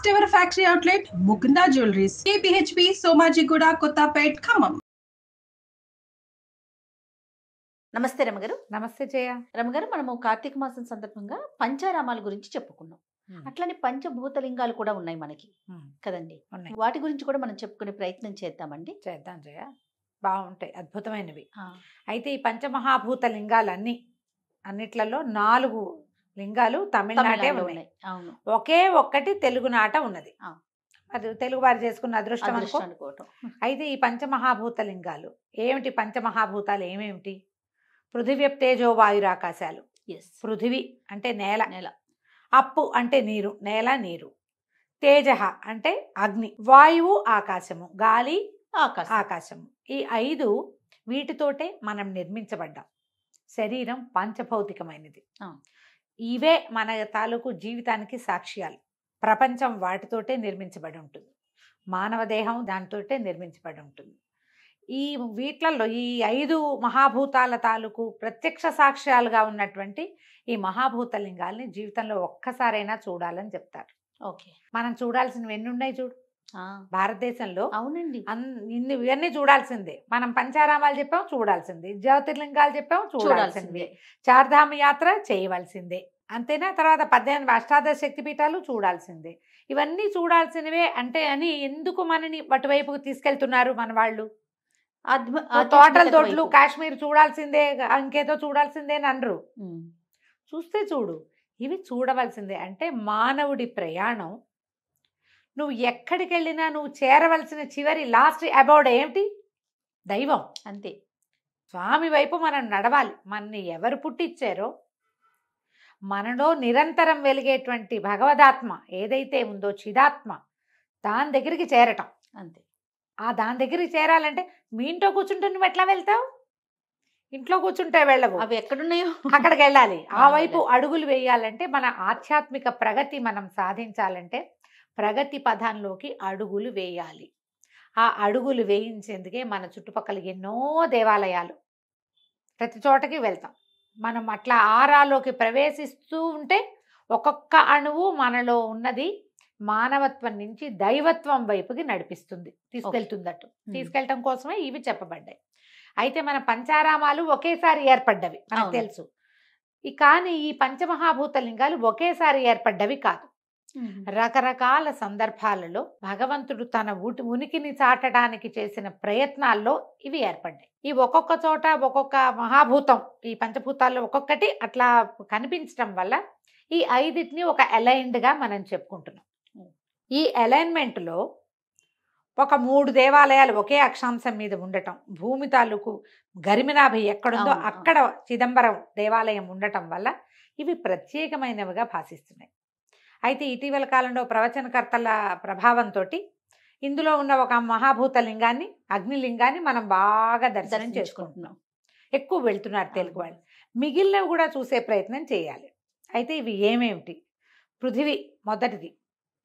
First ever factory outlet Mukunda jewelleries, KPHP Somajiguda, Kothapet, Khammam. నమస్తే రమగారు. నమస్తే జయ. రమగారు, మనము కార్తీక మాసం సందర్భంగా పంచారామాల గురించి చెప్పుకున్నాం. అట్లనే పంచభూతలింగాలు కూడా ఉన్నాయి మనకి కదండి. వాటి గురించి కూడా మనం చెప్పుకునే ప్రయత్నం చేద్దామండి. చేద్దాం జయ, బాగుంటాయి, అద్భుతమైనవి. అయితే ఈ పంచమహాభూత లింగాలన్నీ అన్నిట్లలో 4 లింగాలు తమిళనాటే ఉన్నాయి. అవును, ఒకే ఒక్కటి తెలుగునాట ఉన్నది. అది తెలుగు వారు చేసుకున్న అదృష్టం అనుకోవటం. అయితే ఈ పంచమహాభూత లింగాలు ఏమిటి? పంచమహాభూతాలు ఏమేమిటి? పృథివ్య తేజో వాయురాకాశాలు. పృథివి అంటే నేల, అప్పు అంటే నీరు, నేల నీరు. తేజ అంటే అగ్ని, వాయువు ఆకాశము, గాలి ఆకాశము. ఈ 5 వీటితోటే మనం నిర్మించబడ్డాం. శరీరం పంచభౌతికమైనది. ఇవే మన తాలూకు జీవితానికి సాక్ష్యాలు. ప్రపంచం వాటితోటే నిర్మించబడి ఉంటుంది. మానవ దేహం దానితోటే నిర్మించబడి ఉంటుంది. ఈ వీటిలలో ఈ 5 మహాభూతాల తాలూకు ప్రత్యక్ష సాక్ష్యాలుగా ఉన్నటువంటి ఈ మహాభూత లింగాల్ని జీవితంలో ఒక్కసారైనా చూడాలని చెప్తారు. ఓకే, మనం చూడాల్సినవి ఎన్ని ఉన్నాయి చూడు భారతదేశంలో. అవునండి, ఇవన్నీ చూడాల్సిందే. మనం పంచారామాలు చెప్పాం, చూడాల్సిందే. జ్యోతిర్లింగాలు చెప్పాం, చూడాల్సిందే. చార్ధామ యాత్ర చేయవలసిందే, అంతేనా? తర్వాత 18 అష్టాదశ శక్తిపీఠాలు చూడాల్సిందే. ఇవన్నీ చూడాల్సినవే అంటే అని ఎందుకు మనని అటువైపుకు తీసుకెళ్తున్నారు మన వాళ్ళు? తోటల తోటలు కాశ్మీర్ చూడాల్సిందే, ఇంకేదో చూడాల్సిందే అని అనరు. చూస్తే చూడు, ఇవి చూడవలసిందే. అంటే మానవుడి ప్రయాణం, నువ్వు ఎక్కడికి వెళ్ళినా నువ్వు చేరవలసిన చివరి లాస్ట్ అబౌట్ ఏమిటి? దైవం. అంతే. స్వామి వైపు మనం నడవాలి. మనని ఎవరు పుట్టించారో, మనలో నిరంతరం వెలిగేటువంటి భగవదాత్మ ఏదైతే ఉందో, చిదాత్మ, దాని దగ్గరికి చేరటం. అంతే. దాని దగ్గరికి చేరాలంటే మీ ఇంట్లో కూర్చుంటే నువ్వు ఎట్లా వెళ్తావు? ఇంట్లో కూర్చుంటే వెళ్ళవు, అవి ఎక్కడున్నాయో అక్కడికి వెళ్ళాలి. ఆ వైపు అడుగులు వేయాలంటే, మన ఆధ్యాత్మిక ప్రగతి మనం సాధించాలంటే ప్రగతి పథంలోకి అడుగులు వేయాలి. ఆ అడుగులు వేయించేందుకే మన చుట్టుపక్కల ఎన్నో దేవాలయాలు, ప్రతి చోటకి వెళ్తాం మనం. అట్లా ఆరాలోకి ప్రవేశిస్తూ ఉంటే ఒక్కొక్క అణువు మనలో ఉన్నది మానవత్వం నుంచి దైవత్వం వైపుకి నడిపిస్తుంది, తీసుకెళ్తుందట్టు. తీసుకెళ్ళటం కోసమే ఇవి చెప్పబడ్డాయి. అయితే మన పంచారామాలు ఒకేసారి ఏర్పడ్డవి మనకు తెలుసు. కానీ ఈ పంచమహాభూత లింగాలు ఒకేసారి ఏర్పడ్డవి కాదు. రకరకాల సందర్భాలలో భగవంతుడు తన ఉనికిని చాటడానికి చేసిన ప్రయత్నాల్లో ఇవి ఏర్పడ్డాయి. ఈ ఒక్కొక్క చోట ఒక్కొక్క మహాభూతం, ఈ పంచభూతాల్లో ఒక్కొక్కటి అట్లా కనిపించడం వల్ల ఈ 5టిని ఒక అలైన్డ్గా మనం చెప్పుకుంటున్నాం. ఈ అలైన్మెంట్లో ఒక 3 దేవాలయాలు ఒకే అక్షాంశం మీద ఉండటం, భూమి తాలూకు గరిమినాభి ఎక్కడుందో అక్కడ చిదంబరం దేవాలయం ఉండటం వల్ల ఇవి ప్రత్యేకమైనవిగా భాషిస్తున్నాయి. అయితే ఇటీవల కాలంలో ప్రవచనకర్తల ప్రభావంతో ఇందులో ఉన్న ఒక మహాభూత లింగాన్ని, అగ్నిలింగాన్ని మనం బాగా దర్శనం చేసుకుంటున్నాం. ఎక్కువ వెళ్తున్నారు తెలుగు వాళ్ళు. మిగిలినవి కూడా చూసే ప్రయత్నం చేయాలి. అయితే ఇవి ఏమేమిటి? పృథివీ మొదటిది,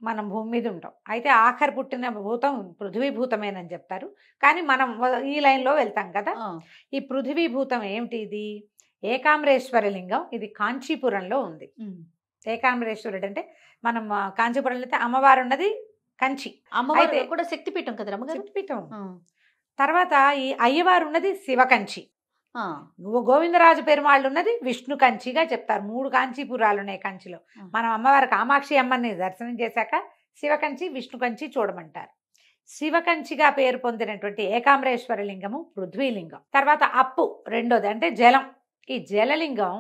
మనం భూమి మీద ఉంటాం. అయితే ఆఖరి పుట్టిన భూతం పృథివీ భూతమేనని చెప్తారు. కానీ మనం ఈ లైన్లో వెళ్తాం కదా. ఈ పృథివీ భూతం ఏమిటి? ఇది ఏకాంబరేశ్వర లింగం. ఇది కాంచీపురంలో ఉంది. ఏకాంబరేశ్వరుడు అంటే మనం కాంచీపురంలో అయితే అమ్మవారు ఉన్నది కంచి, అమ్మవారు కూడా శక్తిపీఠం కదా, శక్తిపీఠం. తర్వాత ఈ అయ్యవారు ఉన్నది శివకంచి, గోవిందరాజు పెరుమాళ్ళు ఉన్నది విష్ణు కంచిగా చెప్తారు. 3 కాంచీపురాలు ఉన్నాయి కంచిలో. మనం అమ్మవారి కామాక్షి అమ్మని దర్శనం చేశాక శివకంచి, విష్ణు కంచి చూడమంటారు. శివకంచిగా పేరు పొందినటువంటి ఏకాంబరేశ్వర లింగము పృథ్వీలింగం. తర్వాత అప్పు రెండోది అంటే జలం. ఈ జలలింగం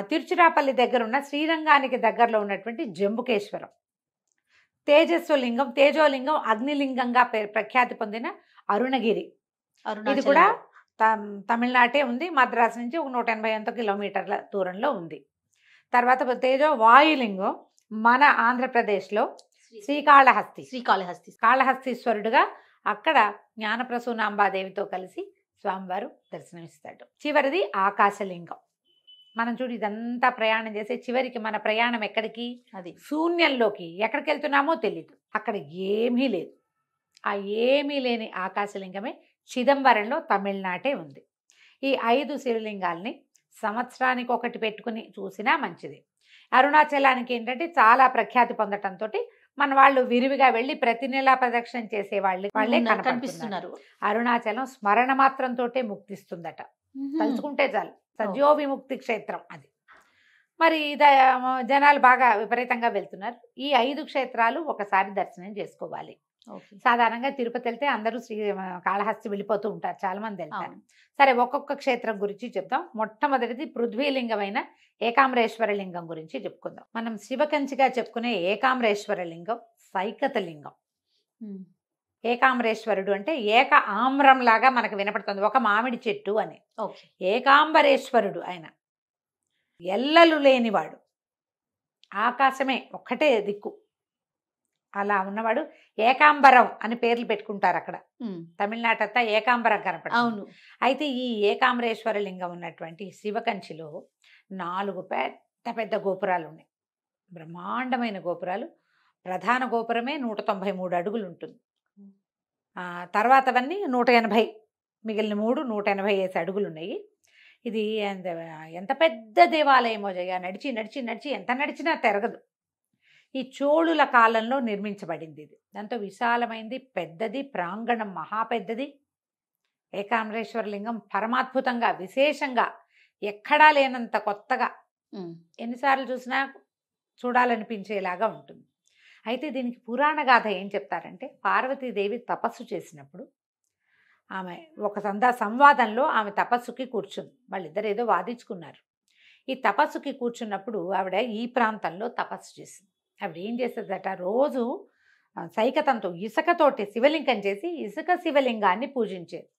తిరుచిరాపల్లి దగ్గర ఉన్న శ్రీరంగానికి దగ్గరలో ఉన్నటువంటి జంబుకేశ్వరం. తేజస్వలింగం, తేజోలింగం అగ్నిలింగంగా ప్రఖ్యాతి పొందిన అరుణగిరి. ఇది కూడా తమిళనాటే ఉంది. మద్రాసు నుంచి ఒక 180 కిలోమీటర్ల దూరంలో ఉంది. తర్వాత తేజో వాయులింగం మన ఆంధ్రప్రదేశ్లో కాళహస్తీశ్వరుడుగా అక్కడ జ్ఞానప్రసూనాంబాదేవితో కలిసి స్వామివారు దర్శనమిస్తాడు. చివరిది ఆకాశలింగం. మనం చూడు, ఇదంతా ప్రయాణం చేసే చివరికి మన ప్రయాణం ఎక్కడికి? అది శూన్యంలోకి. ఎక్కడికి వెళ్తున్నామో తెలీదు, అక్కడ ఏమీ లేదు. ఆ ఏమీ లేని ఆకాశలింగమే చిదంబరంలో తమిళనాటే ఉంది. ఈ 5 శివలింగాల్ని సంవత్సరానికి ఒకటి పెట్టుకుని చూసినా మంచిది. అరుణాచలానికి ఏంటంటే చాలా ప్రఖ్యాతి పొందటంతో మన వాళ్ళు విరివిగా వెళ్ళి ప్రతి నెలా ప్రదక్షిణ చేసే వాళ్ళే కనిపిస్తున్నారు. కనిపిస్తున్నారు. అరుణాచలం స్మరణ మాత్రంతోటే ముక్తిస్తుందట. తలుచుకుంటే చాలు, సద్యో విముక్తి క్షేత్రం అది. మరి జనాలు బాగా విపరీతంగా వెళ్తున్నారు. ఈ 5 క్షేత్రాలు ఒకసారి దర్శనం చేసుకోవాలి. సాధారణంగా తిరుపతి వెళ్తే అందరూ కాళహస్తి వెళ్ళిపోతూ ఉంటారు, చాలా మంది వెళ్తారు. సరే, ఒక్కొక్క క్షేత్రం గురించి చెప్తాం. మొట్టమొదటిది పృథ్వీలింగమైన ఏకాంబరేశ్వర లింగం గురించి చెప్పుకుందాం. మనం శివకంచిగా చెప్పుకునే ఏకాంబరేశ్వర లింగం సైకత లింగం. ఏకాంబరేశ్వరుడు అంటే ఏక ఆమ్రం లాగా మనకు వినపడుతుంది, ఒక మామిడి చెట్టు అని. ఏకాంబరేశ్వరుడు ఆయన ఎల్లలు లేనివాడు, ఆకాశమే ఒక్కటే దిక్కు, అలా ఉన్నవాడు. ఏకాంబరం అని పేర్లు పెట్టుకుంటారు అక్కడ. తమిళనాడు అంతా ఏకాంబరం కనపడుతుంది. అయితే ఈ ఏకాంబరేశ్వర లింగం ఉన్నటువంటి శివకంచిలో 4 పెద్ద పెద్ద గోపురాలు ఉన్నాయి, బ్రహ్మాండమైన గోపురాలు. ప్రధాన గోపురమే 193 అడుగులు ఉంటుంది. తర్వాతవన్నీ 180, మిగిలిన 3 180 అడుగులు ఉన్నాయి. ఇది ఎంత పెద్ద దేవాలయమో జయ, నడిచి నడిచి నడిచి ఎంత నడిచినా తిరగదు. ఈ చోళుల కాలంలో నిర్మించబడింది ఇది. దాంతో విశాలమైంది, పెద్దది, ప్రాంగణం మహా పెద్దది. ఏకాంబరేశ్వర లింగం పరమాద్భుతంగా, విశేషంగా, ఎక్కడా లేనంత కొత్తగా, ఎన్నిసార్లు చూసినా చూడాలనిపించేలాగా ఉంటుంది. అయితే దీనికి పురాణ గాథ ఏం చెప్తారంటే, పార్వతీదేవి తపస్సు చేసినప్పుడు ఆమె ఒక సంవాదంలో ఆమె తపస్సుకి కూర్చుంది. వాళ్ళిద్దరు ఏదో వాదించుకున్నారు. ఈ తపస్సుకి కూర్చున్నప్పుడు ఆవిడ ఈ ప్రాంతంలో తపస్సు చేసింది. ఆవిడ ఏం చేసేదట, రోజు సైకతంతో ఇసుకతోటి శివలింగం చేసి ఇసుక శివలింగాన్ని పూజించేది.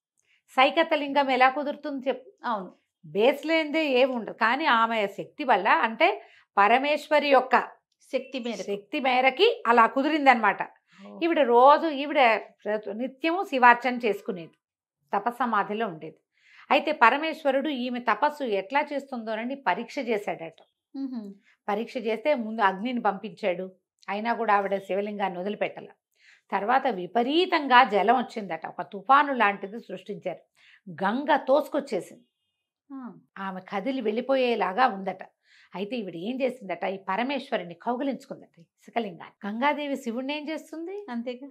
సైకత లింగం ఎలా కుదురుతుంది చెప్పు? అవును, బేస్ లేనిదే ఏముండదు. కానీ ఆమె శక్తి వల్ల, అంటే పరమేశ్వరి యొక్క శక్తి మేరకి అలా కుదిరిందనమాట. ఈవిడ నిత్యము శివార్చన చేసుకునేది, తపస్సమాధిలో ఉండేది. అయితే పరమేశ్వరుడు ఈమె తపస్సు ఎట్లా చేస్తుందోనని పరీక్ష చేశాడట. పరీక్ష చేస్తే ముందు అగ్నిని పంపించాడు, అయినా కూడా ఆవిడ శివలింగాన్ని వదిలిపెట్టాల. తర్వాత విపరీతంగా జలం వచ్చిందట, ఒక తుఫాను లాంటిది సృష్టించారు. గంగ తోసుకొచ్చేసింది, ఆమె కదిలి వెళ్ళిపోయేలాగా ఉందట. అయితే ఈవిడ ఏం చేసిందట, ఈ పరమేశ్వరిని కౌగిలించుకుందట ఇసుకలింగాన్ని. గంగాదేవి శివుడిని ఏం చేస్తుంది అంతేగా.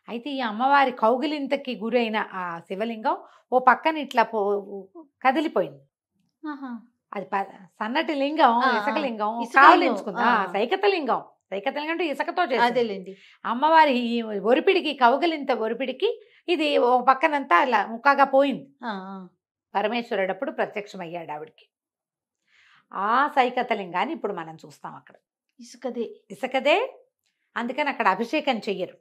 అయితే ఈ అమ్మవారి కౌగిలింతకి గురైన ఆ శివలింగం ఓ పక్కన ఇట్లా కదిలిపోయింది. అది సన్నటి లింగం, ఇసుకలింగం కౌగిలించుకుందా. సైకతలింగం అంటే ఇసుకతో చేసేది. అమ్మవారి ఈ ఒరిపిడికి, కౌగిలింత ఒరిపిడికి ఇది ఓ పక్కనంతా అలా ముక్కగా పోయింది. పరమేశ్వరుడు అప్పుడు ప్రత్యక్షమయ్యాడు ఆవిడికి. ఆ సైకతలింగాన్ని ఇప్పుడు మనం చూస్తాం అక్కడ. ఇసుకదే, అందుకని అక్కడ అభిషేకం చెయ్యరు.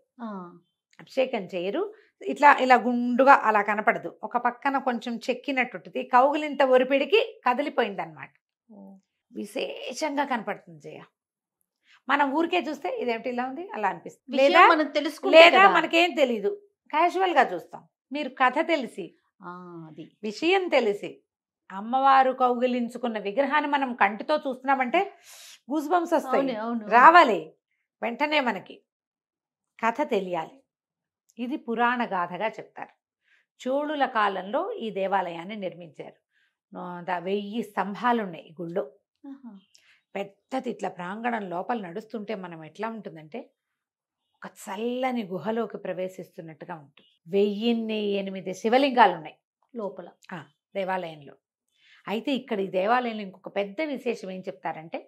ఇట్లా ఇలా గుండుగా అలా కనపడదు, ఒక పక్కన కొంచెం చెక్కినట్టు కౌగిలింత ఒరిపిడికి కదిలిపోయింది అనమాట. విశేషంగా కనపడుతుంది జయ. మనం ఊరికే చూస్తే ఇదేమిటి ఇలా ఉంది అలా అనిపిస్తుంది, లేదా మనకేం తెలీదు, క్యాజువల్ గా చూస్తాం. మీరు కథ తెలిసి, విషయం తెలిసి, అమ్మవారు కౌగిలించుకున్న విగ్రహాన్ని మనం కంటితో చూస్తున్నామంటే గూస్ బంప్స్ వస్తాయి, రావాలి వెంటనే. మనకి కథ తెలియాలి. ఇది పురాణ గాథగా చెప్తారు. చోళుల కాలంలో ఈ దేవాలయాన్ని నిర్మించారు. 1000 స్తంభాలు ఉన్నాయి ఈ గుళ్ళో. పెద్దది, ఇట్లా ప్రాంగణం లోపల నడుస్తుంటే మనం ఎట్లా ఉంటుందంటే ఒక చల్లని గుహలోకి ప్రవేశిస్తున్నట్టుగా ఉంటుంది. 1008 శివలింగాలు ఉన్నాయి లోపల దేవాలయంలో. అయితే ఇక్కడ ఈ దేవాలయంలో ఇంకొక పెద్ద విశేషం ఏం చెప్తారంటే,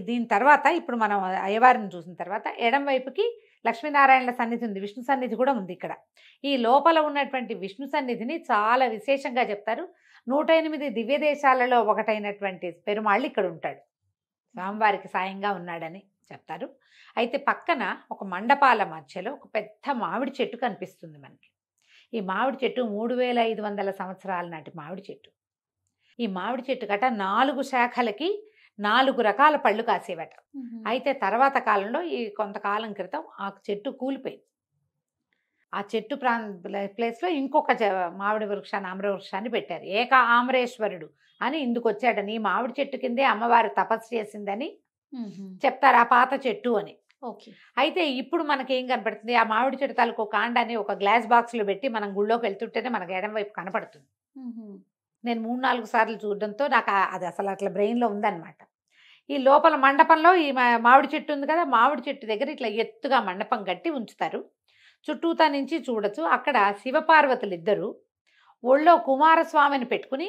దీని తర్వాత ఇప్పుడు మనం అయ్యవారిని చూసిన తర్వాత ఎడం వైపుకి లక్ష్మీనారాయణల సన్నిధి ఉంది, విష్ణు సన్నిధి కూడా ఉంది ఇక్కడ. ఈ లోపల ఉన్నటువంటి విష్ణు సన్నిధిని చాలా విశేషంగా చెప్తారు. 108 దివ్య దేశాలలో ఒకటైనటువంటి పెరుమాళ్ళు ఇక్కడ ఉంటాడు, స్వామివారికి సాయంగా ఉన్నాడని చెప్తారు. అయితే పక్కన ఒక మండపాల మధ్యలో ఒక పెద్ద మామిడి చెట్టు కనిపిస్తుంది మనకి. ఈ మామిడి చెట్టు 3500 సంవత్సరాల నాటి మామిడి చెట్టు. ఈ మామిడి చెట్టు గట 4 శాఖలకి 4 రకాల పళ్ళు కాసేవట. అయితే తర్వాత కాలంలో ఈ కొంతకాలం క్రితం ఆ చెట్టు కూలిపోయింది. ఆ చెట్టు ప్లేస్లో ఇంకొక మామిడి వృక్షాన్ని, ఆమ్ర వృక్షాన్ని పెట్టారు. ఏక ఆమ్రేశ్వరుడు అని ఇందుకు వచ్చాడని, ఈ మామిడి చెట్టు కిందే అమ్మవారు తపస్సు చేసిందని చెప్తారు, ఆ పాత చెట్టు అని. అయితే ఇప్పుడు మనకేం కనపడుతుంది, ఆ మామిడి చెట్టు తాలూకు కాండాన్ని ఒక గ్లాస్ బాక్స్లో పెట్టి మనం గుళ్ళోకి వెళ్తుంటేనే మనకు ఎడం వైపు కనపడుతుంది. నేను 3-4 సార్లు చూడడంతో నాకు అది అసలు అట్లా బ్రెయిన్లో ఉందన్నమాట. ఈ లోపల మండపంలో ఈ మామిడి చెట్టు ఉంది కదా, మామిడి చెట్టు దగ్గర ఇట్లా ఎత్తుగా మండపం కట్టి ఉంచుతారు. చుట్టూతా నుంచి చూడొచ్చు. అక్కడ శివపార్వతులు ఇద్దరు ఒళ్ళో కుమారస్వామిని పెట్టుకుని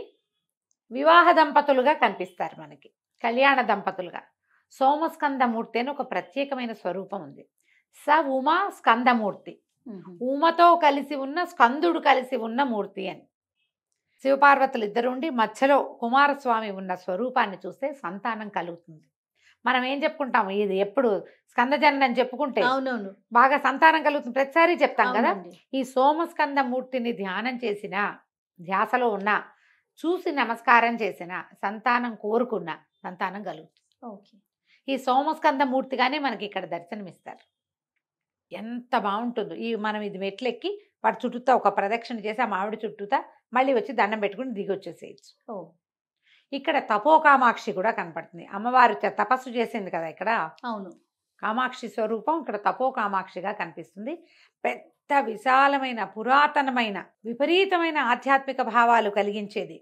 వివాహ దంపతులుగా కనిపిస్తారు మనకి, కళ్యాణ దంపతులుగా. సోమస్కందమూర్తి అని ఒక ప్రత్యేకమైన స్వరూపం ఉంది. స ఉమా స్కందమూర్తి, ఉమతో కలిసి ఉన్న స్కందుడు కలిసి ఉన్న మూర్తి అని. శివపార్వతులు ఇద్దరు ఉండి మధ్యలో కుమారస్వామి ఉన్న స్వరూపాన్ని చూస్తే సంతానం కలుగుతుంది. మనం ఏం చెప్పుకుంటాము, ఇది ఎప్పుడు స్కందజననం చెప్పుకుంటే అవునవును, బాగా సంతానం కలుగుతుంది, ప్రతిసారి చెప్తాం కదా. అవునండి. ఈ సోమస్కందమూర్తిని ధ్యానం చేసిన, ధ్యాసలో ఉన్న, చూసి నమస్కారం చేసిన, సంతానం కోరుకున్న సంతానం కలుగుతుంది. ఓకే. ఈ సోమస్కందమూర్తిగానే మనకి ఇక్కడ దర్శనమిస్తారు. ఎంత బాగుంటుందో. మనం ఇది మెట్లెక్కి వాటి చుట్టూతా ఒక ప్రదక్షిణ చేసి ఆ మామిడి చుట్టూతా మళ్ళీ వచ్చి దండం పెట్టుకుని దిగి వచ్చేసేయచ్చు. ఓ, ఇక్కడ తపోకామాక్షి కూడా కనపడుతుంది. అమ్మవారు తపస్సు చేసింది కదా ఇక్కడ, అవును. కామాక్షి స్వరూపం ఇక్కడ తపోకామాక్షిగా కనిపిస్తుంది. పెద్ద విశాలమైన పురాతనమైన విపరీతమైన ఆధ్యాత్మిక భావాలు కలిగించేది.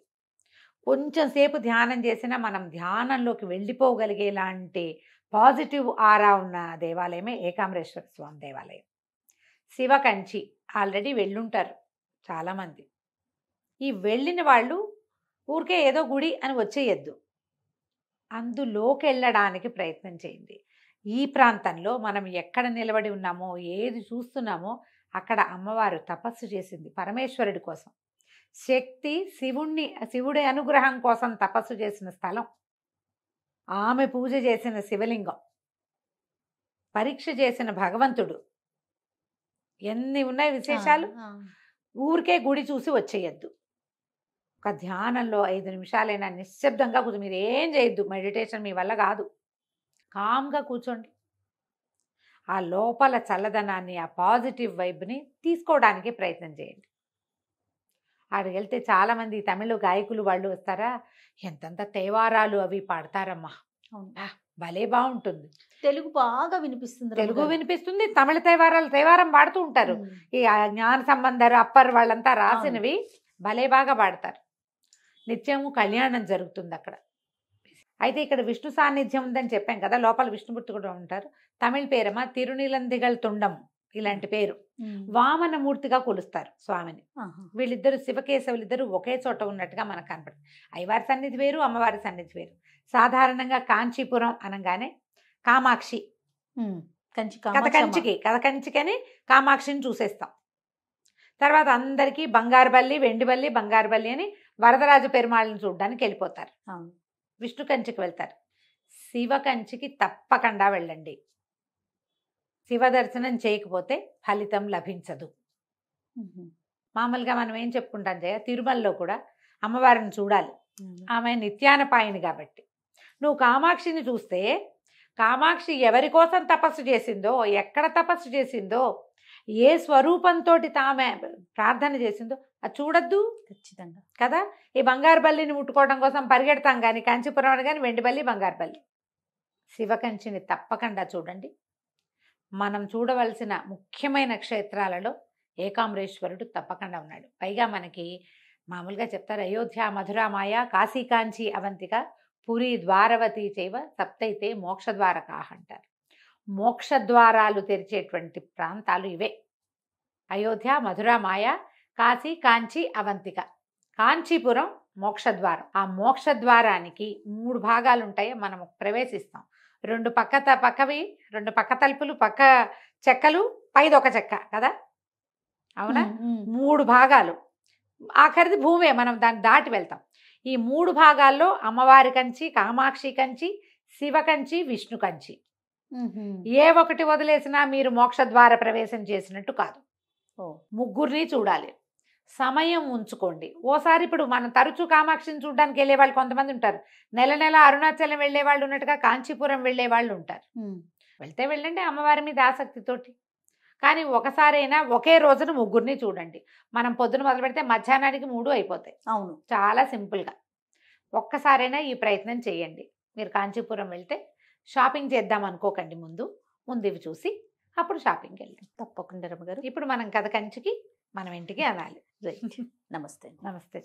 కొంచెం సేపు ధ్యానం చేసినా మనం ధ్యానంలోకి వెళ్ళిపోగలిగేలాంటి పాజిటివ్ ఆరా ఉన్న దేవాలయమే ఏకాంబరేశ్వర స్వామి దేవాలయం. శివకంచి ఆల్రెడీ వెళ్ళుంటారు చాలామంది. ఈ వెళ్ళిన వాళ్ళు ఊరికే ఏదో గుడి అని వచ్చేయద్దు, అందులోకి వెళ్ళడానికి ప్రయత్నం చేయండి. ఈ ప్రాంతంలో మనం ఎక్కడ నిలబడి ఉన్నామో, ఏది చూస్తున్నామో అక్కడ అమ్మవారు తపస్సు చేసింది పరమేశ్వరుడి కోసం. శక్తి శివుడి అనుగ్రహం కోసం తపస్సు చేసిన స్థలం. ఆమె పూజ చేసిన శివలింగం, పరీక్ష చేసిన భగవంతుడు. ఎన్ని ఉన్నాయి విశేషాలు. ఊరికే గుడి చూసి వచ్చేయద్దు. ఒక ధ్యానంలో 5 నిమిషాలైనా నిశ్శబ్దంగా కూర్చో. మీరు ఏం చేయొద్దు, మెడిటేషన్ మీ వల్ల కాదు. కామ్గా కూర్చోండి. ఆ లోపల చల్లదనాన్ని, ఆ పాజిటివ్ వైబ్ని తీసుకోవడానికి ప్రయత్నం చేయండి. ఆడికి వెళ్తే చాలామంది తమిళ గాయకులు వాళ్ళు వస్తారా, ఎంతంత తేవారాలు అవి పాడతారమ్మా. భలే బాగుంటుంది. తెలుగు బాగా వినిపిస్తుంది. తెలుగు వినిపిస్తుంది, తమిళ తేవారం పాడుతూ ఉంటారు. ఈ జ్ఞాన సంబంధాలు అప్పర్ వాళ్ళంతా రాసినవి భలే బాగా పాడతారు. నిత్యము కళ్యాణం జరుగుతుంది అక్కడ. అయితే ఇక్కడ విష్ణు సాన్నిధ్యం ఉందని చెప్పాం కదా, లోపల విష్ణుమూర్తి కూడా ఉంటారు. తమిళ పేరమా తిరునిలందిగల్ తుండం, ఇలాంటి పేరు. వామనమూర్తిగా కొలుస్తారు స్వామిని. వీళ్ళిద్దరు శివకేశవులిద్దరు ఒకే చోట ఉన్నట్టుగా మనకు కనపడుతుంది. అయ్యవారి సన్నిధి వేరు, అమ్మవారి సన్నిధి వేరు. సాధారణంగా కాంచీపురం అనగానే కామాక్షి, కంచికి అని కామాక్షిని చూసేస్తాం. తర్వాత అందరికీ బంగారుబల్లి, వెండిబల్లి, బంగారుబల్లి అని వరదరాజు పెరుమాళ్ళని చూడడానికి వెళ్ళిపోతారు. విష్ణు కంచికి వెళ్తారు. శివ కంచికి తప్పకుండా వెళ్ళండి. శివ దర్శనం చేయకపోతే ఫలితం లభించదు. మామూలుగా మనం ఏం చెప్పుకుంటాం జయ, తిరుమలలో కూడా అమ్మవారిని చూడాలి, ఆమె నిత్యానపాయిని కాబట్టి. నువ్వు కామాక్షిని చూస్తే కామాక్షి ఎవరి కోసం తపస్సు చేసిందో, ఎక్కడ తపస్సు చేసిందో, ఏ స్వరూపంతో తామె ప్రార్థన చేసిందో అది చూడద్దు ఖచ్చితంగా కదా. ఈ బంగారు బల్లిని ముట్టుకోవడం కోసం పరిగెడతాం కానీ కాంచీపురం కానీ వెండి బల్లి, బంగారు బల్లి. శివకంచిని తప్పకుండా చూడండి. మనం చూడవలసిన ముఖ్యమైన క్షేత్రాలలో ఏకాంబరేశ్వరుడు తప్పకుండా ఉన్నాడు. పైగా మనకి మామూలుగా చెప్తారు, అయోధ్య, మధుర, మాయ, కాశీ, కాంచి, అవంతిక, పురి, ద్వారవతి చైవ సప్తైతే మోక్షద్వారకాహ అంటారు. మోక్షద్వారాలు తెరిచేటువంటి ప్రాంతాలు ఇవే: అయోధ్య, మధుర, మాయ, కాశీ, కాంచి, అవంతిక. కాంచీపురం మోక్షద్వారం. ఆ మోక్షద్వారానికి 3 భాగాలు ఉంటాయి. మనం ప్రవేశిస్తాం. 2 పక్కవి, 2 పక్క తలుపులు, పక్క చెక్కలు, పైదొక చెక్క కదా, అవునా? 3 భాగాలు. ఆఖరిది భూమే, మనం దాన్ని దాటి వెళ్తాం. ఈ 3 భాగాల్లో అమ్మవారి కంచి, కామాక్షి కంచి, శివ కంచి, విష్ణు కంచి. ఏ ఒకటి వదిలేసినా మీరు మోక్షద్వార ప్రవేశం చేసినట్టు కాదు. ముగ్గురిని చూడాలి, సమయం ఉంచుకోండి. ఓసారి ఇప్పుడు మనం తరచూ కామాక్షిని చూడడానికి వెళ్ళే వాళ్ళు కొంతమంది ఉంటారు. నెల అరుణాచలం వెళ్ళే వాళ్ళు ఉన్నట్టుగా కాంచీపురం వెళ్ళే వాళ్ళు ఉంటారు. వెళ్తే వెళ్ళండి అమ్మవారి మీద ఆసక్తితోటి. కానీ ఒకసారైనా ఒకే రోజున ముగ్గురిని చూడండి. మనం పొద్దున మొదలు పెడితే మధ్యాహ్నానికి 3 అయిపోతాయి. అవును, చాలా సింపుల్గా ఒక్కసారైనా ఈ ప్రయత్నం చేయండి. మీరు కాంచీపురం వెళ్తే షాపింగ్ చేద్దాం అనుకోకండి, ముందు ఇవి చూసి అప్పుడు షాపింగ్కి వెళ్దాం. తప్పకుండా రమ్మగారు. ఇప్పుడు మనం కంచికి మనం ఇంటికి అనాలి. నమస్తే. నమస్తే.